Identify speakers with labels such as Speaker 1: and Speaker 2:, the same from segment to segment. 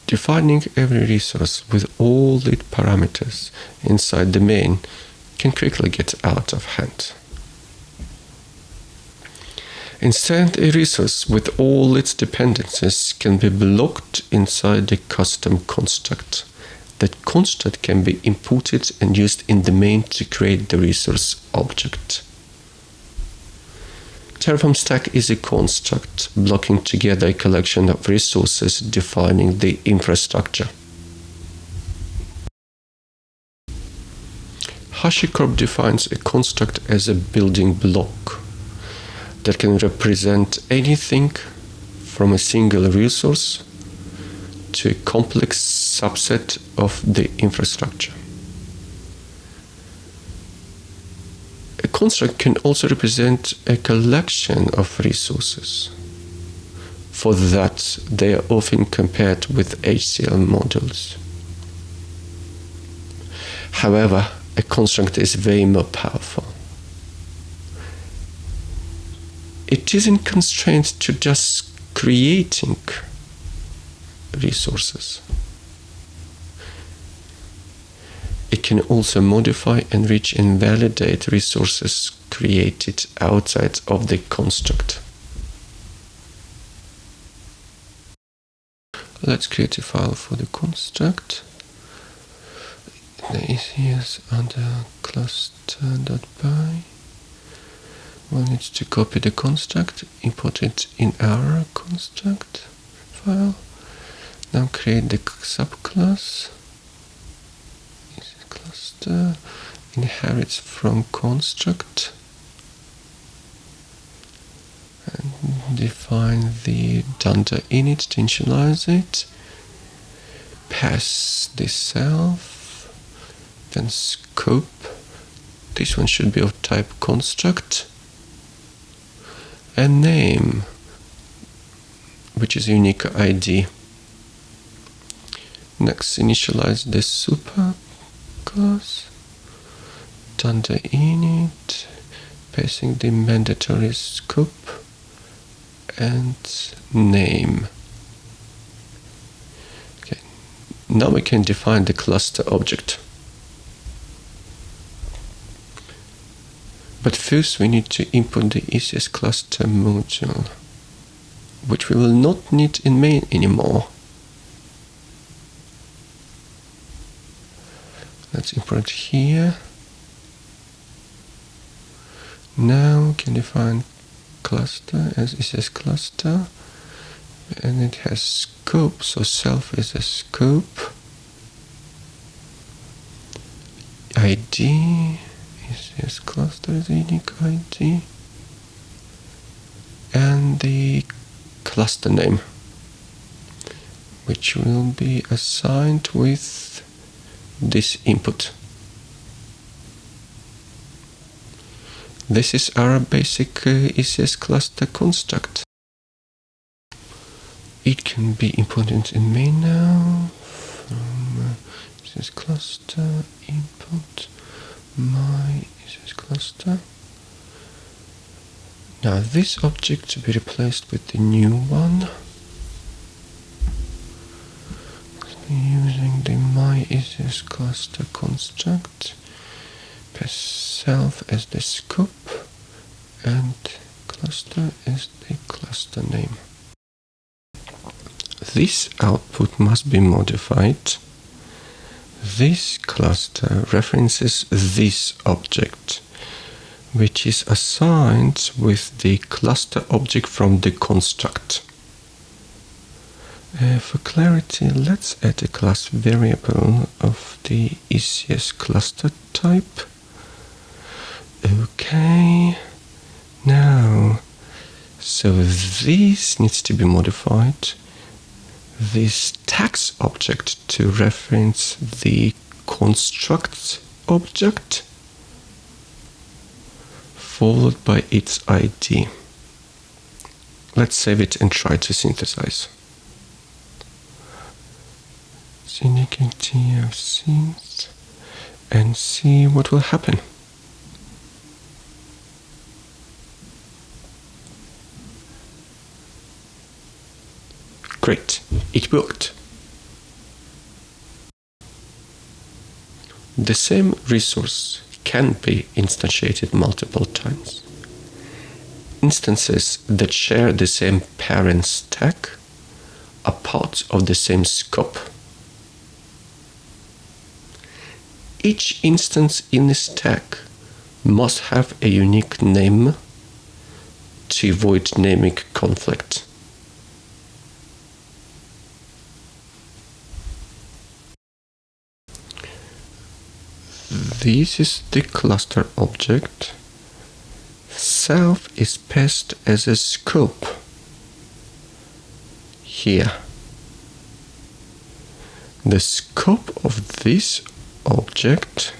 Speaker 1: Defining every resource with all its parameters inside the main can quickly get out of hand. Instead, a resource with all its dependencies can be blocked inside the custom construct. That construct can be imported and used in the main to create the resource object. Terraform stack is a construct blocking together a collection of resources defining the infrastructure. HashiCorp defines a construct as a building block that can represent anything from a single resource to a complex subset of the infrastructure. A construct can also represent a collection of resources. For that, they are often compared with HCL models. However, a construct is way more powerful. It isn't constrained to just creating resources. It can also modify, enrich, and validate resources created outside of the construct. Let's create a file for the construct. The ECS under cluster.py. We'll need to copy the construct, import it in our construct file. Now create the subclass. Cluster inherits from construct and define the dunder init to initialize it. Pass the self, then scope. This one should be of type construct. And name, which is a unique ID. Next, initialize the super class, dunder init, passing the mandatory scope and name. Okay, now we can define the cluster object. But first we need to import the ECS cluster module, which we will not need in main anymore. Let's import here. Now we can define cluster as ECS cluster, and it has scope, so self is a scope. ID, ECS cluster is a unique ID, and the cluster name, which will be assigned with this input. This is our basic ECS cluster construct. It can be imported in main now from ECS cluster input my ECS cluster. Now this object to be replaced with the new one. Using the my ECS cluster construct, pass self as the scope and cluster as the cluster name. This output must be modified. This cluster references this object, which is assigned with the cluster object from the construct. For clarity, let's add a class variable of the ECS cluster type. Okay, now, so this needs to be modified. This tags object to reference the construct object, followed by its ID. Let's save it and try to synthesize. cdktf synth and see what will happen. Great, it worked. the same resource can be instantiated multiple times. Instances that share the same parent stack are part of the same scope. Each instance in the stack must have a unique name to avoid naming conflict. This is the cluster object. Self is passed as a scope here. The scope of this object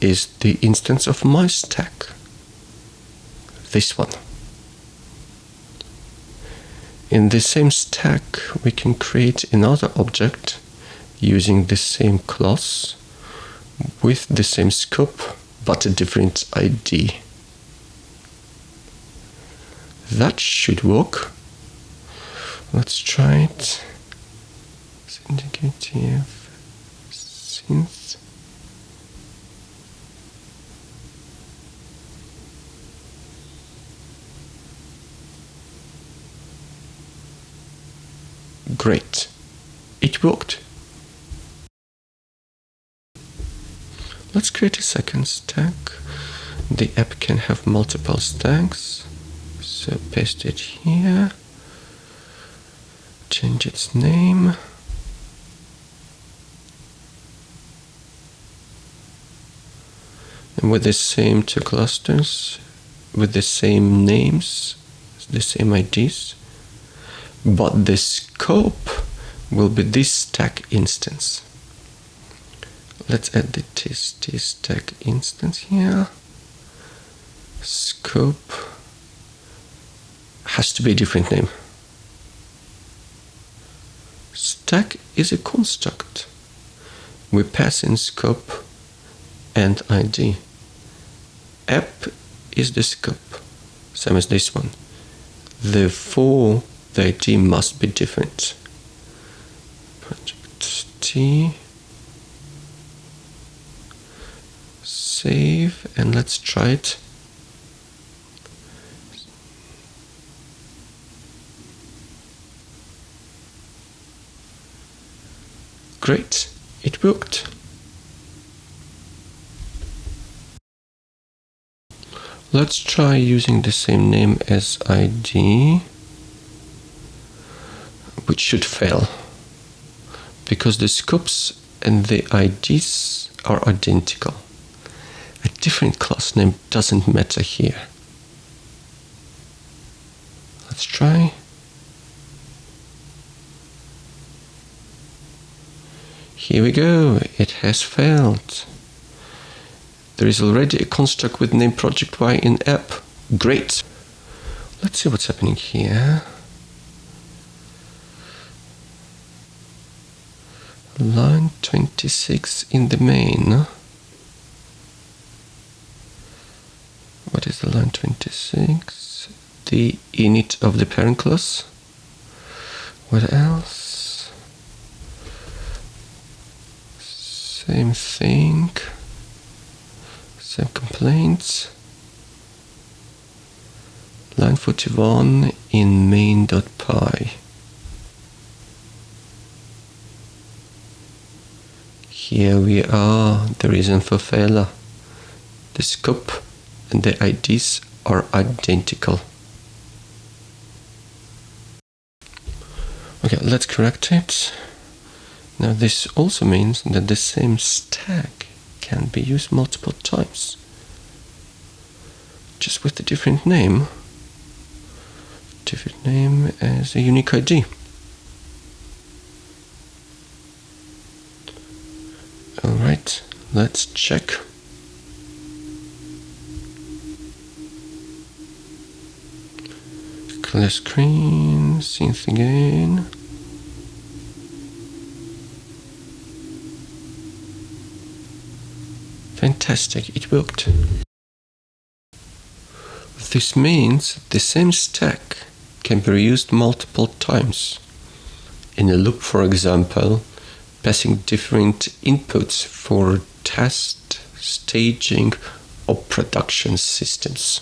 Speaker 1: is the instance of my stack, this one. In the same stack, we can create another object using the same class with the same scope but a different ID. That should work. Let's try it. cdktf synth. Great. It worked. Let's create a second stack. The app can have multiple stacks. So paste it here. Change its name. And with the same two clusters, with the same names, the same IDs, but the scope will be this stack instance. Let's add the tst stack instance here. Scope has to be a different name. Stack is a construct. We pass in scope and ID. App is the scope, same as this one. Therefore, the ID must be different. Project T. Save, and let's try it. Great, it worked. Let's try using the same name as ID, which should fail, because the scopes and the IDs are identical. A different class name doesn't matter here. Let's try. Here we go, it has failed. There is already a construct with name project Y in app. Great. Let's see what's happening here. Line 26 in the main. What is the line 26? The init of the parent class. What else? Same thing. Same complaints. Line 41 in main.py. Here we are, the reason for failure. The scope and the IDs are identical. Okay, let's correct it. Now this also means that the same stack can be used multiple times, just with a different name as a unique ID. Alright, let's check. Clear screen, synth again. Fantastic, it worked. This means the same stack can be reused multiple times. In a loop, for example, passing different inputs for test, staging, or production systems.